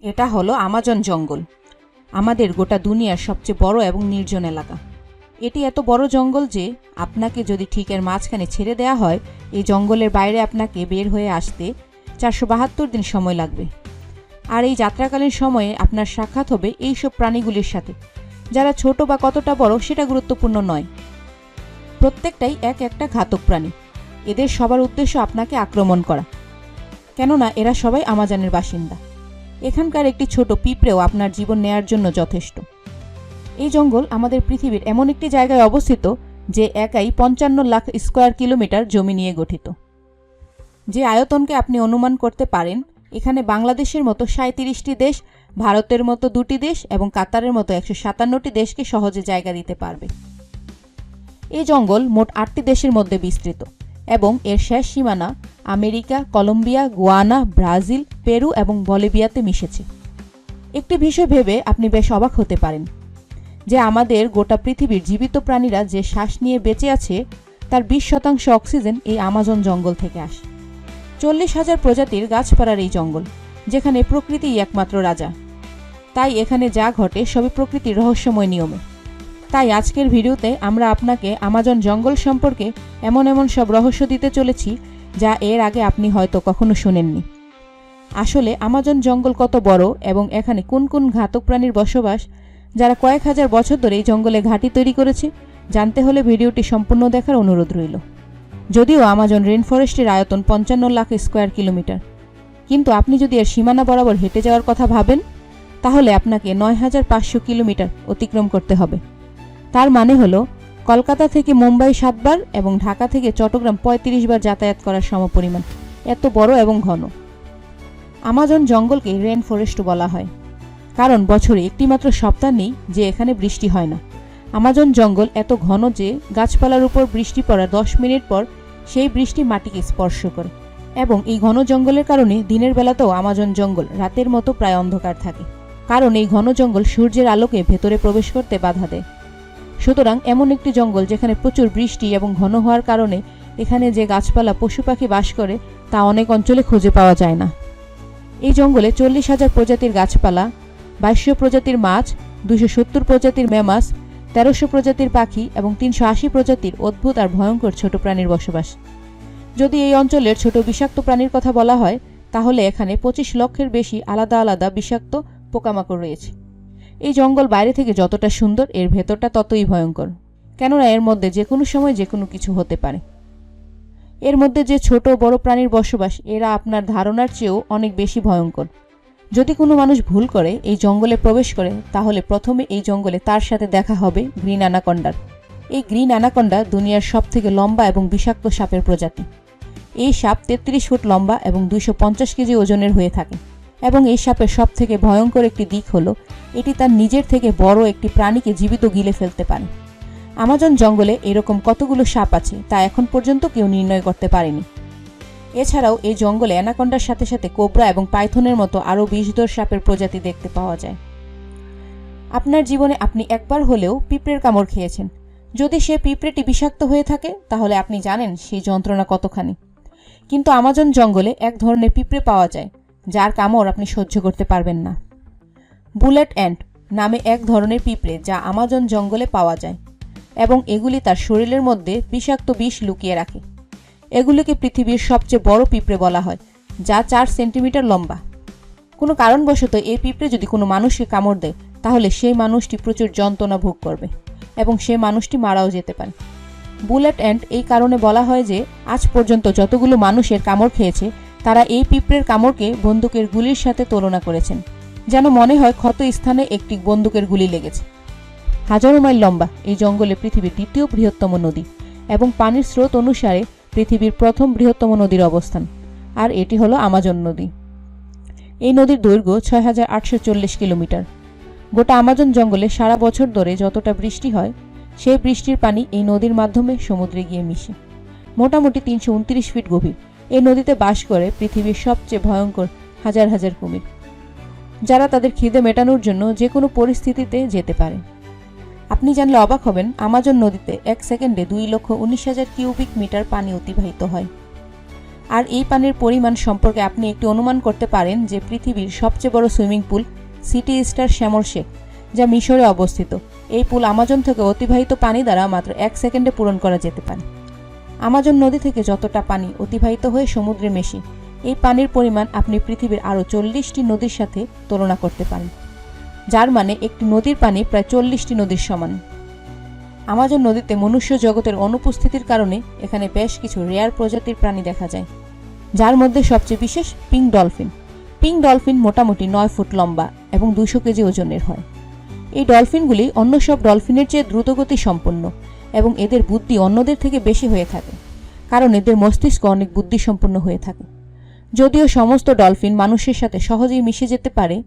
এটা হলো আমাজন জঙ্গল, আমাদের গোটা দুনিয়ার সবচেয়ে বড় এবং নির্জন এলাকা। এটি এত বড় জঙ্গল যে আপনাকে যদি ঠিক এর মাঝখানে ছেড়ে দেওয়া হয়, এই জঙ্গলের বাইরে আপনাকে বের হয়ে আসতে 472 দিন সময় লাগবে। আর এই যাত্রাকালীন সময়ে আপনার সাক্ষাৎ হবে এইসব প্রাণীগুলির সাথে, যারা ছোট বা কতটা বড় সেটা গুরুত্বপূর্ণ নয়। প্রত্যেকটাই এক একটা ঘাতক প্রাণী। এদের সবার উদ্দেশ্য আপনাকে আক্রমণ করা, কেননা এরা সবাই আমাজনের বাসিন্দা। এখানকার একটি ছোট পিঁপড়েও আপনার জীবন নেয়ার জন্য যথেষ্ট। এই জঙ্গল আমাদের পৃথিবীর এমন একটি জায়গায় অবস্থিত যে একাই 55 লাখ স্কোয়ার কিলোমিটার জমি নিয়ে গঠিত। যে আয়তনকে আপনি অনুমান করতে পারেন, এখানে বাংলাদেশের মতো 37টি দেশ, ভারতের মতো 2টি দেশ এবং কাতারের মতো 157টি দেশকে সহজে জায়গা দিতে পারবে। এই জঙ্গল মোট 8টি দেশের মধ্যে বিস্তৃত এবং এর শেষ সীমানা America, Colombia, Guyana, Brazil, Peru এবং বলিভিয়াতে মিশেছে। একটি বিষয় ভেবে আপনি বেশ অবাক হতে পারেন যে আমাদের গোটা পৃথিবীর জীবিত প্রাণীরা যে শ্বাস নিয়ে বেঁচে আছে তার 20% অক্সিজেন এই আমাজন জঙ্গল থেকে আসে। 40,000 প্রজাতির গাছপালার এই জঙ্গল, যেখানে প্রকৃতিই একমাত্র রাজা। তাই এখানে যা ঘটে সবই প্রকৃতির রহস্যময় নিয়মে। তাই আজকের ভিডিওতে আমরা আপনাকে আমাজন জঙ্গল সম্পর্কে এমন সব রহস্য দিতে চলেছি যা এর আগে আপনি হয়তো কখনো শুনেননি। আসলে আমাজন জঙ্গল কত বড় এবং এখানে কোন কোন ঘাতক প্রাণীর বসবাস, যারা কয়েক হাজার বছর ধরে এই জঙ্গলে ঘাঁটি তৈরি করেছে, জানতে হলে ভিডিওটি সম্পূর্ণ দেখার অনুরোধ রইল। যদিও আমাজন রেইন ফরেস্টের আয়তন 55 লাখ স্কোয়ার কিলোমিটার, কিন্তু আপনি যদি এর সীমানা বরাবর হেঁটে যাওয়ার কথা ভাবেন, তাহলে আপনাকে 9,500 কিলোমিটার অতিক্রম করতে হবে। তার মানে হলো কলকাতা থেকে মুম্বাই 7 বার এবং ঢাকা থেকে চট্টগ্রাম 35 বার যাতায়াত করার সমপরিমাণ। এত বড় এবং ঘন। আমাজন জঙ্গলকে রেইন ফরেস্ট বলা হয়, কারণ বছরে একটিমাত্র সপ্তাহ নেই যে এখানে বৃষ্টি হয় না। আমাজন জঙ্গল এত ঘন যে গাছপালার উপর বৃষ্টি পড়ার 10 মিনিট পর সেই বৃষ্টি মাটিকে স্পর্শ করে, এবং এই ঘন জঙ্গলের কারণে দিনের বেলাতেও আমাজন জঙ্গল রাতের মতো প্রায় অন্ধকার থাকে, কারণ এই ঘন জঙ্গল সূর্যের আলোকে ভেতরে প্রবেশ করতে বাধা দেয়। সুতরাং এমন একটি জঙ্গল যেখানে প্রচুর বৃষ্টি এবং ঘন হওয়ার কারণে এখানে যে গাছপালা, পশু পাখি বাস করে তা অনেক অঞ্চলে খুঁজে পাওয়া যায় না। এই জঙ্গলে 40,000 প্রজাতির গাছপালা, 2200 প্রজাতির মাছ, 270 প্রজাতির মেমাস, 1300 প্রজাতির পাখি এবং 380 প্রজাতির অদ্ভুত আর ভয়ঙ্কর ছোট প্রাণীর বসবাস। যদি এই অঞ্চলের ছোট বিষাক্ত প্রাণীর কথা বলা হয়, তাহলে এখানে 25 লক্ষের বেশি আলাদা আলাদা বিষাক্ত পোকামাকড় রয়েছে। এই জঙ্গল বাইরে থেকে যতটা সুন্দর, এর ভেতরটা ততই ভয়ঙ্কর, কেননা এর মধ্যে যে কোনো সময় যে কোনো কিছু হতে পারে। এর মধ্যে যে ছোট বড় প্রাণীর বসবাস, এরা আপনার ধারণার চেয়েও অনেক বেশি ভয়ঙ্কর। যদি কোনো মানুষ ভুল করে এই জঙ্গলে প্রবেশ করে, তাহলে প্রথমে এই জঙ্গলে তার সাথে দেখা হবে গ্রিন অ্যানাকন্ডার। এই গ্রিন অ্যানাকন্ডা দুনিয়ার সবথেকে লম্বা এবং বিষাক্ত সাপের প্রজাতি। এই সাপ 33 ফুট লম্বা এবং 250 কেজি ওজনের হয়ে থাকে, এবং এই সাপের সবথেকে ভয়ঙ্কর একটি দিক হলো এটি তার নিজের থেকে বড় একটি প্রাণীকে জীবিত গিলে ফেলতে পারে। আমাজন জঙ্গলে এরকম কতগুলো সাপ আছে তা এখন পর্যন্ত কেউ নির্ণয় করতে পারেনি। এছাড়াও এই জঙ্গলে অ্যানাকন্ডার সাথে সাথে কোবরা এবং পাইথনের মতো আরও বিষধর সাপের প্রজাতি দেখতে পাওয়া যায়। আপনার জীবনে আপনি একবার হলেও পিঁপড়ের কামড় খেয়েছেন। যদি সে পিঁপড়েটি বিষাক্ত হয়ে থাকে, তাহলে আপনি জানেন সেই যন্ত্রণা কতখানি। কিন্তু আমাজন জঙ্গলে এক ধরনের পিঁপড়ে পাওয়া যায় যার কামড় আপনি সহ্য করতে পারবেন না। বুলেট অ্যান্ট নামে এক ধরনের পিঁপড়ে যা আমাজন জঙ্গলে পাওয়া যায়, এবং এগুলি তার শরীরের মধ্যে বিষাক্ত বিষ লুকিয়ে রাখে। এগুলিকে পৃথিবীর সবচেয়ে বড় পিঁপড়ে বলা হয়, যা 4 সেন্টিমিটার লম্বা। কোনো কারণবশত এই পিঁপড়ে যদি কোনো মানুষকে কামড় দেয়, তাহলে সেই মানুষটি প্রচুর যন্ত্রণা ভোগ করবে এবং সেই মানুষটি মারাও যেতে পারে। বুলেট অ্যান্ট এই কারণে বলা হয় যে আজ পর্যন্ত যতগুলো মানুষের কামড় খেয়েছে, তারা এই পিঁপড়ের কামড়কে বন্দুকের গুলির সাথে তুলনা করেছেন, যেন মনে হয় ক্ষত স্থানে একটি বন্দুকের গুলি লেগেছে। হাজারো মাইল লম্বা এই জঙ্গলে পৃথিবীর 2য় বৃহত্তম নদী এবং পানির স্রোত অনুসারে পৃথিবীর 1ম বৃহত্তম নদীর অবস্থান, আর এটি হলো আমাজন নদী। এই নদীর দৈর্ঘ্য 6,840 কিলোমিটার। গোটা আমাজন জঙ্গলে সারা বছর ধরে যতটা বৃষ্টি হয়, সেই বৃষ্টির পানি এই নদীর মাধ্যমে সমুদ্রে গিয়ে মিশে। মোটামুটি 329 ফিট গভীর এই নদীতে বাস করে পৃথিবীর সবচেয়ে ভয়ঙ্কর হাজার হাজার কুমির, যারা তাদের খিদে মেটানোর জন্য যে কোনো পরিস্থিতিতে যেতে পারে। আপনি জানলে অবাক হবেন, আমাজন নদীতে 1 সেকেন্ডে 2,19,000 কিউবিক মিটার পানি অতিবাহিত হয়। আর এই পানির পরিমাণ সম্পর্কে আপনি একটি অনুমান করতে পারেন যে পৃথিবীর সবচেয়ে বড় সুইমিং পুল সিটি স্টার শ্যামল শেখ, যা মিশরে অবস্থিত, এই পুল আমাজন থেকে অতিবাহিত পানি দ্বারা মাত্র 1 সেকেন্ডে পূরণ করা যেতে পারে। আমাজন নদী থেকে যতটা পানি অতিবাহিত হয়ে সমুদ্রে মেশে, এই পানির পরিমাণ আপনি পৃথিবীর আরও 40টি নদীর সাথে তুলনা করতে পারেন, যার মানে একটি নদীর পানি প্রায় 40টি নদীর সমান। আমাজন নদীতে মনুষ্য জগতের অনুপস্থিতির কারণে এখানে বেশ কিছু রেয়ার প্রজাতির প্রাণী দেখা যায়, যার মধ্যে সবচেয়ে বিশেষ পিঙ্ক ডলফিন। পিঙ্ক ডলফিন মোটামুটি 9 ফুট লম্বা এবং 200 কেজি ওজনের হয়। এই ডলফিনগুলি অন্য সব ডলফিনের চেয়ে দ্রুতগতি সম্পন্ন এবং এদের বুদ্ধি অন্যদের থেকে বেশি হয়ে থাকে, কারণ এদের মস্তিষ্ক অনেক বুদ্ধিসম্পন্ন হয়ে থাকে। যদিও সমস্ত ডলফিন মানুষের সাথে সহজেই মিশে যেতে পারে,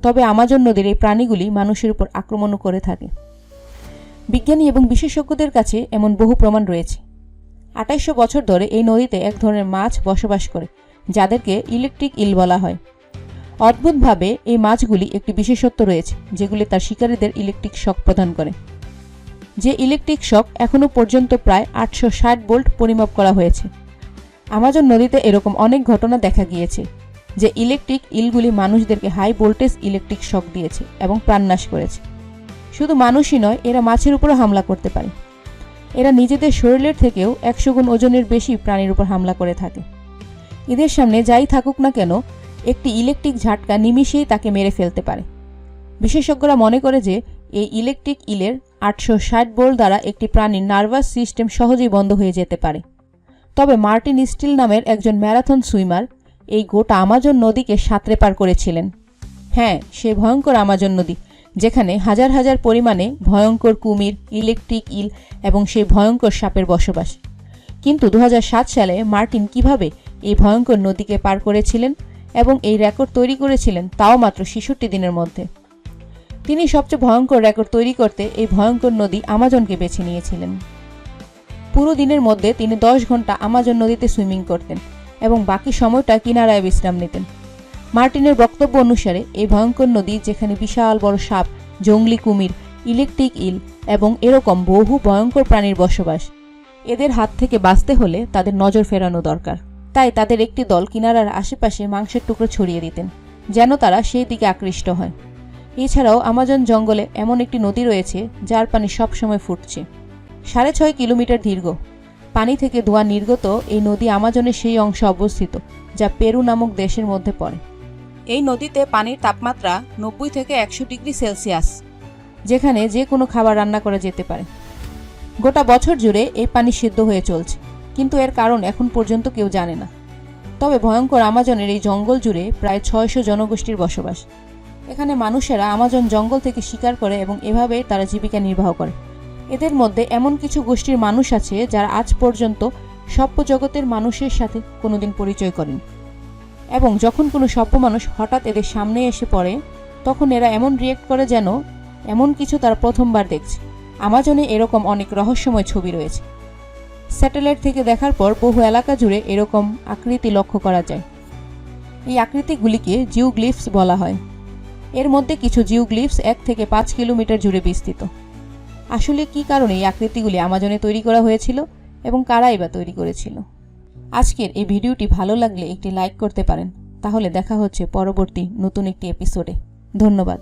তবে আমাজন নদীর এই প্রাণীগুলি মানুষের উপর আক্রমণও করে থাকে। বিজ্ঞানী এবং বিশেষজ্ঞদের কাছে এমন বহু প্রমাণ রয়েছে। 2800 বছর ধরে এই নদীতে এক ধরনের মাছ বসবাস করে, যাদেরকে ইলেকট্রিক ইল বলা হয়। অদ্ভুতভাবে এই মাছগুলি একটি বিশেষত্ব রয়েছে, যেগুলি তার শিকারীদের ইলেকট্রিক শক প্রদান করে। যে ইলেকট্রিক শক এখনও পর্যন্ত প্রায় 860 ভোল্ট পরিমাপ করা হয়েছে। আমাজন নদীতে এরকম অনেক ঘটনা দেখা গিয়েছে যে ইলেকট্রিক ইলগুলি মানুষদেরকে হাই ভোল্টেজ ইলেকট্রিক শক দিয়েছে এবং প্রাণনাশ করেছে। শুধু মানুষই নয়, এরা মাছের উপরও হামলা করতে পারে। এরা নিজেদের শরীরের থেকেও 100 গুণ ওজনের বেশি প্রাণীর উপর হামলা করে থাকে। এদের সামনে যাই থাকুক না কেন, একটি ইলেকট্রিক ঝাটকা নিমিষেই তাকে মেরে ফেলতে পারে। বিশেষজ্ঞরা মনে করে যে এই ইলেকট্রিক ইলের 860 ভোল্ট দ্বারা একটি প্রাণীর নার্ভাস সিস্টেম সহজেই বন্ধ হয়ে যেতে পারে। তবে মার্টিন স্টিল নামের একজন ম্যারাথন সুইমার এই গোটা আমাজন নদীকে সাঁতরে পার করেছিলেন। হ্যাঁ, সেই ভয়ঙ্কর আমাজন নদী, যেখানে হাজার হাজার পরিমাণে ভয়ঙ্কর কুমির, ইলেকট্রিক ইল এবং সেই ভয়ঙ্কর সাপের বসবাস। কিন্তু 2007 সালে মার্টিন কিভাবে এই ভয়ঙ্কর নদীকে পার করেছিলেন এবং এই রেকর্ড তৈরি করেছিলেন, তাও মাত্র 66 দিনের মধ্যে। তিনি সবচেয়ে ভয়ঙ্কর রেকর্ড তৈরি করতে এই ভয়ঙ্কর নদী আমাজনকে বেছে নিয়েছিলেন। পুরো দিনের মধ্যে তিনি 10 ঘন্টা আমাজন নদীতে সুইমিং করতেন এবং বাকি সময়টা কিনারায় বিশ্রাম নিতেন। মার্টিনের বক্তব্য অনুসারে এই ভয়ঙ্কর নদী, যেখানে বিশাল বড় সাপ, জঙ্গলি কুমির, ইলেকট্রিক ইল এবং এরকম বহু ভয়ঙ্কর প্রাণীর বসবাস, এদের হাত থেকে বাঁচতে হলে তাদের নজর ফেরানো দরকার। তাই তাদের একটি দল কিনারার আশেপাশে মাংসের টুকরো ছড়িয়ে দিতেন, যেন তারা সেই দিকে আকৃষ্ট হয়। এছাড়াও আমাজন জঙ্গলে এমন একটি নদী রয়েছে যার পানি সবসময় ফুটছে। 6.5 কিলোমিটার দীর্ঘ, পানি থেকে ধোঁয়া নির্গত এই নদী আমাজনের সেই অংশে অবস্থিত যা পেরু নামক দেশের মধ্যে পড়ে। এই নদীতে পানির তাপমাত্রা 90 থেকে 100 ডিগ্রি সেলসিয়াস, যেখানে যে কোনো খাবার রান্না করা যেতে পারে। গোটা বছর জুড়ে এই পানি সিদ্ধ হয়ে চলছে, কিন্তু এর কারণ এখন পর্যন্ত কেউ জানে না। তবে ভয়ঙ্কর আমাজনের এই জঙ্গল জুড়ে প্রায় 600 জনগোষ্ঠীর বসবাস। এখানে মানুষেরা আমাজন জঙ্গল থেকে শিকার করে এবং এভাবেই তারা জীবিকা নির্বাহ করে। এদের মধ্যে এমন কিছু গোষ্ঠীর মানুষ আছে যারা আজ পর্যন্ত সভ্য জগতের মানুষের সাথে কোনোদিন পরিচয় করেন, এবং যখন কোনো সভ্য মানুষ হঠাৎ এদের সামনে এসে পড়ে, তখন এরা এমন রিয়েক্ট করে যেন এমন কিছু তারা প্রথমবার দেখছে। আমাজনে এরকম অনেক রহস্যময় ছবি রয়েছে। স্যাটেলাইট থেকে দেখার পর বহু এলাকা জুড়ে এরকম আকৃতি লক্ষ্য করা যায়। এই আকৃতিগুলিকে জিওগ্লিফস বলা হয়। এর মধ্যে কিছু জিওগ্লিফস 1 থেকে 5 কিলোমিটার জুড়ে বিস্তৃত। আসলে কী কারণে এই আকৃতিগুলি আমাজনে তৈরি করা হয়েছিল এবং কারাই বা তৈরি করেছিল? আজকের এই ভিডিওটি ভালো লাগলে একটি লাইক করতে পারেন। তাহলে দেখা হচ্ছে পরবর্তী নতুন একটি এপিসোডে। ধন্যবাদ।